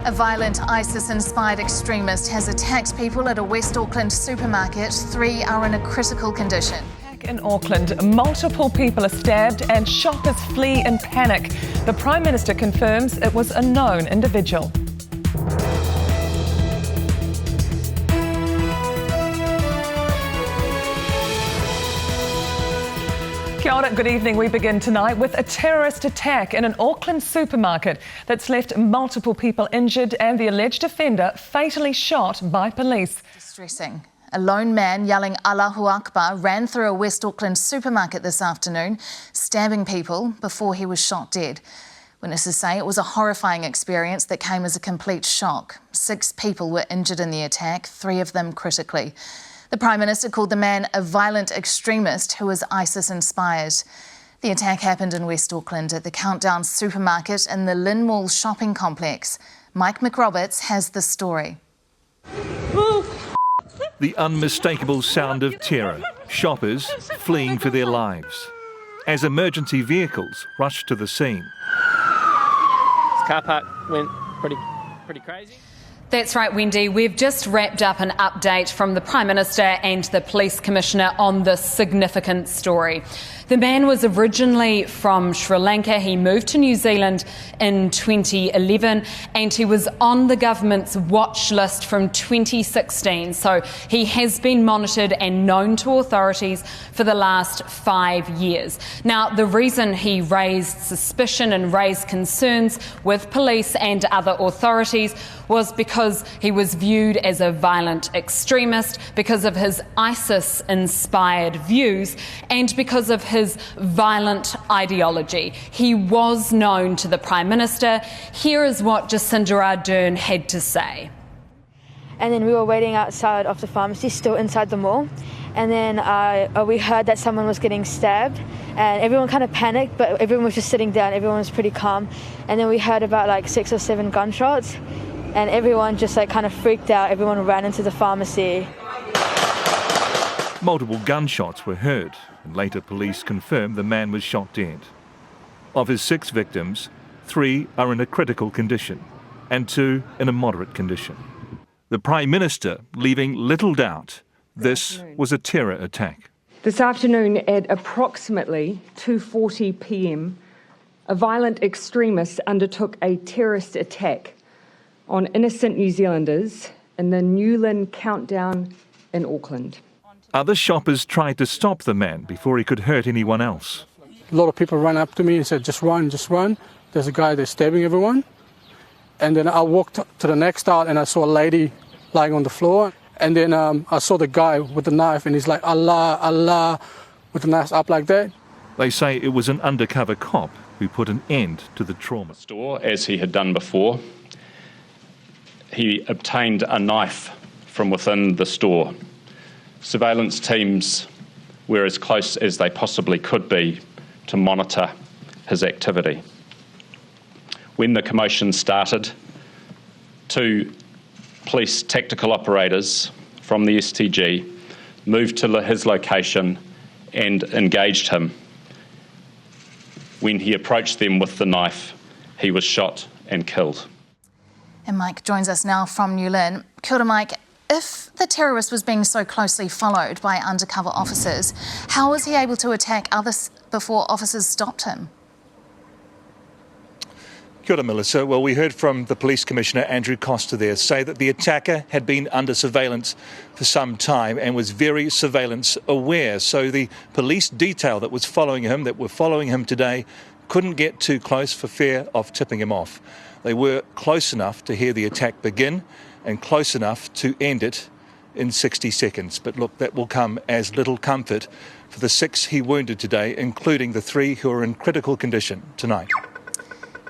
A violent ISIS-inspired extremist has attacked people at a West Auckland supermarket. 3 are in a critical condition. In Auckland, multiple people are stabbed and shoppers flee in panic. The Prime Minister confirms it was a known individual. Kia ora, good evening. We begin tonight with a terrorist attack in an Auckland supermarket that's left multiple people injured and the alleged offender fatally shot by police. Distressing. A lone man yelling Allahu Akbar ran through a West Auckland supermarket this afternoon, stabbing people before he was shot dead. Witnesses say it was a horrifying experience that came as a complete shock. 6 people were injured in the attack, 3 of them critically. The Prime Minister called the man a violent extremist who was ISIS-inspired. The attack happened in West Auckland at the Countdown supermarket in the Lynn Mall shopping complex. Mike McRoberts has the story. The unmistakable sound of terror, shoppers fleeing for their lives, as emergency vehicles rushed to the scene. This car park went pretty crazy. That's right, Wendy. We've just wrapped up an update from the Prime Minister and the Police Commissioner on this significant story. The man was originally from Sri Lanka. He moved to New Zealand in 2011 and he was on the government's watch list from 2016. So he has been monitored and known to authorities for the last 5 years. Now, the reason he raised suspicion and raised concerns with police and other authorities was because he was viewed as a violent extremist, because of his ISIS-inspired views, and because of his violent ideology. He was known to the Prime Minister. Here is what Jacinda Ardern had to say. And then we were waiting outside of the pharmacy, still inside the mall. And then we heard that someone was getting stabbed and everyone kind of panicked, but everyone was just sitting down. Everyone was pretty calm. And then we heard about like 6 or 7 gunshots and everyone just like kind of freaked out. Everyone ran into the pharmacy. Multiple gunshots were heard, and later police confirmed the man was shot dead. Of his 6 victims, 3 are in a critical condition and 2 in a moderate condition. The Prime Minister leaving little doubt this was a terror attack. This afternoon at approximately 2:40 p.m, a violent extremist undertook a terrorist attack on innocent New Zealanders in the New Lynn Countdown in Auckland. Other shoppers tried to stop the man before he could hurt anyone else. A lot of people ran up to me and said, just run, just run. There's a guy there stabbing everyone. And then I walked to the next aisle and I saw a lady lying on the floor. And then I saw the guy with the knife and he's like, Allah, Allah, with the knife up like that. They say it was an undercover cop who put an end to the trauma. As he had done before, he obtained a knife from within the store. Surveillance teams were as close as they possibly could be to monitor his activity. When the commotion started, 2 police tactical operators from the STG moved to his location and engaged him. When he approached them with the knife, he was shot and killed. And Mike joins us now from New Lynn. Kia ora, Mike. If the terrorist was being so closely followed by undercover officers, how was he able to attack others before officers stopped him? Kia ora, Melissa. Well, we heard from the Police Commissioner, Andrew Costa, there, say that the attacker had been under surveillance for some time and was very surveillance aware. So the police detail that was following him, that were following him today, couldn't get too close for fear of tipping him off. They were close enough to hear the attack begin and close enough to end it in 60 seconds. But look, that will come as little comfort for the 6 he wounded today, including the 3 who are in critical condition tonight.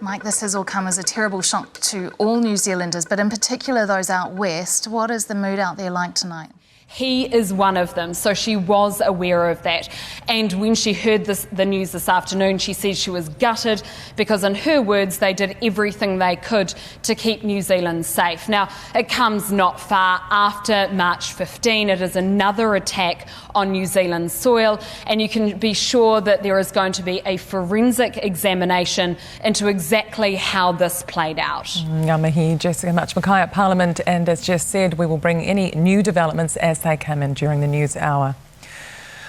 Mike, this has all come as a terrible shock to all New Zealanders, but in particular those out west. What is the mood out there like tonight? He is one of them, so she was aware of that. And when she heard the news this afternoon, she said she was gutted because, in her words, they did everything they could to keep New Zealand safe. Now, it comes not far after March 15. It is another attack on New Zealand soil, and you can be sure that there is going to be a forensic examination into exactly how this played out. Ngā mihi, Jessica Mackay at Parliament, and as Jess said, we will bring any new developments as they come in during the news hour.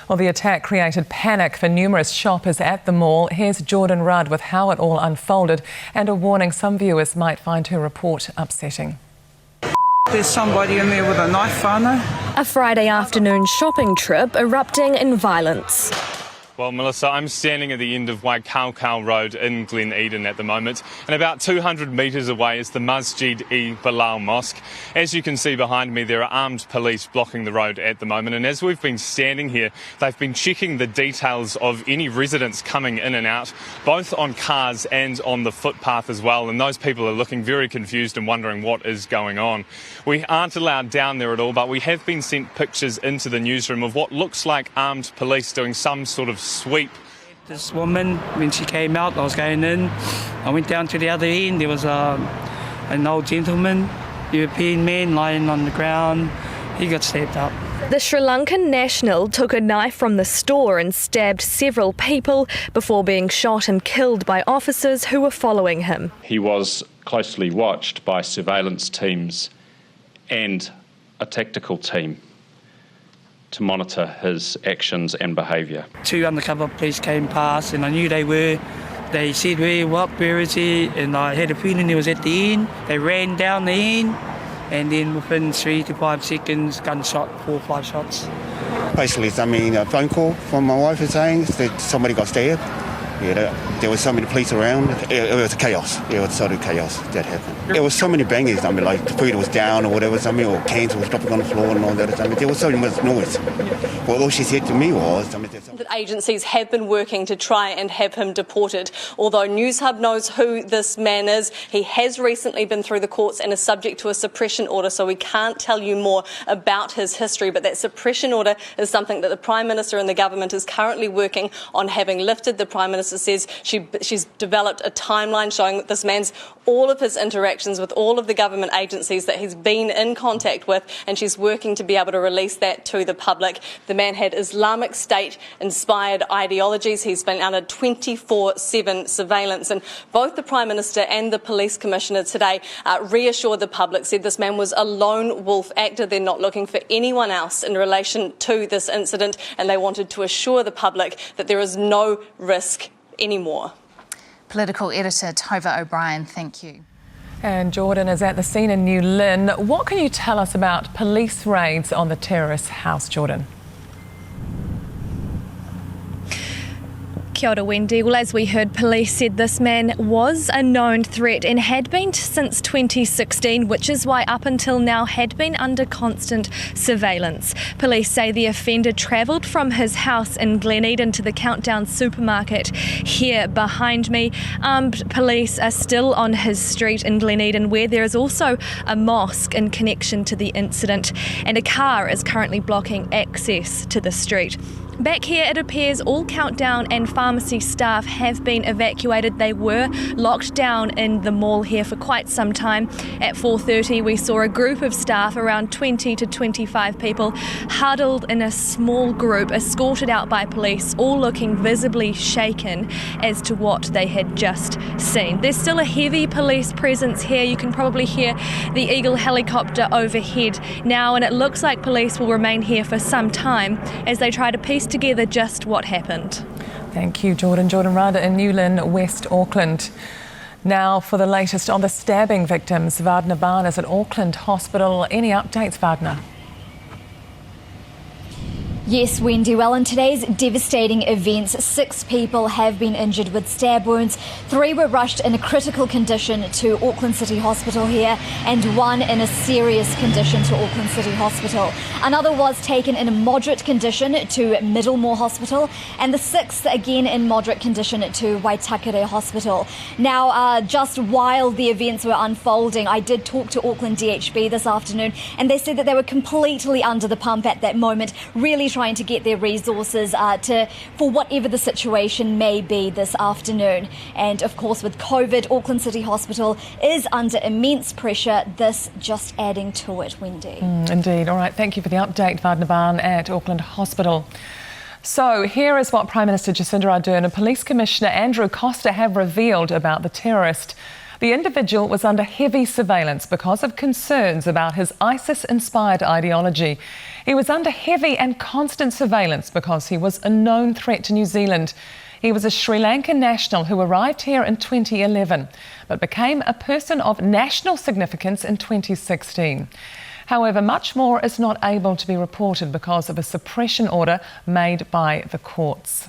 Well, the attack created panic for numerous shoppers at the mall. Here's Jordan Rudd with how it all unfolded and a warning some viewers might find her report upsetting. There's somebody in there with a knife, whānau. A Friday afternoon shopping trip erupting in violence. Well, Melissa, I'm standing at the end of Waikaukau Road in Glen Eden at the moment, and about 200 metres away is the Masjid-e-Bilal Mosque. As you can see behind me, there are armed police blocking the road at the moment, and as we've been standing here, they've been checking the details of any residents coming in and out, both on cars and on the footpath as well, and those people are looking very confused and wondering what is going on. We aren't allowed down there at all, but we have been sent pictures into the newsroom of what looks like armed police doing some sort of sweep. This woman, when she came out, I was going in. I went down to the other end. There was an old gentleman, European man, lying on the ground. He got stabbed up. The Sri Lankan national took a knife from the store and stabbed several people before being shot and killed by officers who were following him. He was closely watched by surveillance teams and a tactical team to monitor his actions and behaviour. 2 undercover police came past and I knew they were. They said, where is he? And I had a feeling he was at the end. They ran down the end and then within 3 to 5 seconds, gunshot, 4 or 5 shots. Basically, a phone call from my wife saying that somebody got stabbed. Yeah, there was so many police around. It was chaos. It was sort of chaos that happened. There was so many bangers. Like the food was down or whatever. Or cans was dropping on the floor and all that. There was so much noise. Well, all she said to me was that agencies have been working to try and have him deported. Although Newshub knows who this man is, he has recently been through the courts and is subject to a suppression order, so we can't tell you more about his history. But that suppression order is something that the Prime Minister and the government is currently working on having lifted. The Prime Minister says she's developed a timeline showing this man's all of his interactions with all of the government agencies that he's been in contact with, and she's working to be able to release that to the public. The man had Islamic State-inspired ideologies. He's been under 24/7 surveillance, and both the Prime Minister and the Police Commissioner today reassured the public, said this man was a lone wolf actor. They're not looking for anyone else in relation to this incident, and they wanted to assure the public that there is no risk anymore. Political editor Tova O'Brien, thank you. And Jordan is at the scene in New Lynn. What can you tell us about police raids on the terrorist's house, Jordan? Kia ora, Wendy. Well, as we heard, police said this man was a known threat and had been since 2016, which is why up until now had been under constant surveillance. Police say the offender travelled from his house in Glen Eden to the Countdown supermarket here behind me. Armed police are still on his street in Glen Eden, where there is also a mosque in connection to the incident, and a car is currently blocking access to the street. Back here, it appears all Countdown and pharmacy staff have been evacuated. They were locked down in the mall here for quite some time. At 4:30, we saw a group of staff, around 20 to 25 people, huddled in a small group, escorted out by police, all looking visibly shaken as to what they had just seen. There's still a heavy police presence here. You can probably hear the Eagle helicopter overhead now, and it looks like police will remain here for some time as they try to piece together just what happened. Thank you, Jordan. Jordan Rudd in New Lynn, West Auckland. Now for the latest on the stabbing victims. Vardna Barn is at Auckland Hospital. Any updates, Vardna? Yes, Wendy. Well, in today's devastating events, 6 people have been injured with stab wounds. 3 were rushed in a critical condition to Auckland City Hospital here, and 1 in a serious condition to Auckland City Hospital. Another was taken in a moderate condition to Middlemore Hospital, and the 6th again in moderate condition to Waitakere Hospital. Now, just while the events were unfolding, I did talk to Auckland DHB this afternoon, and they said that they were completely under the pump at that moment, really trying to get their resources for whatever the situation may be this afternoon. And of course, with COVID, Auckland City Hospital is under immense pressure, this just adding to it, Wendy. Indeed. All right, thank you for the update, Vardhana Barn at Auckland Hospital. So here is what Prime Minister Jacinda Ardern and Police Commissioner Andrew Costa have revealed about the terrorist. The individual was under heavy surveillance because of concerns about his ISIS-inspired ideology. He was under heavy and constant surveillance because he was a known threat to New Zealand. He was a Sri Lankan national who arrived here in 2011, but became a person of national significance in 2016. However, much more is not able to be reported because of a suppression order made by the courts.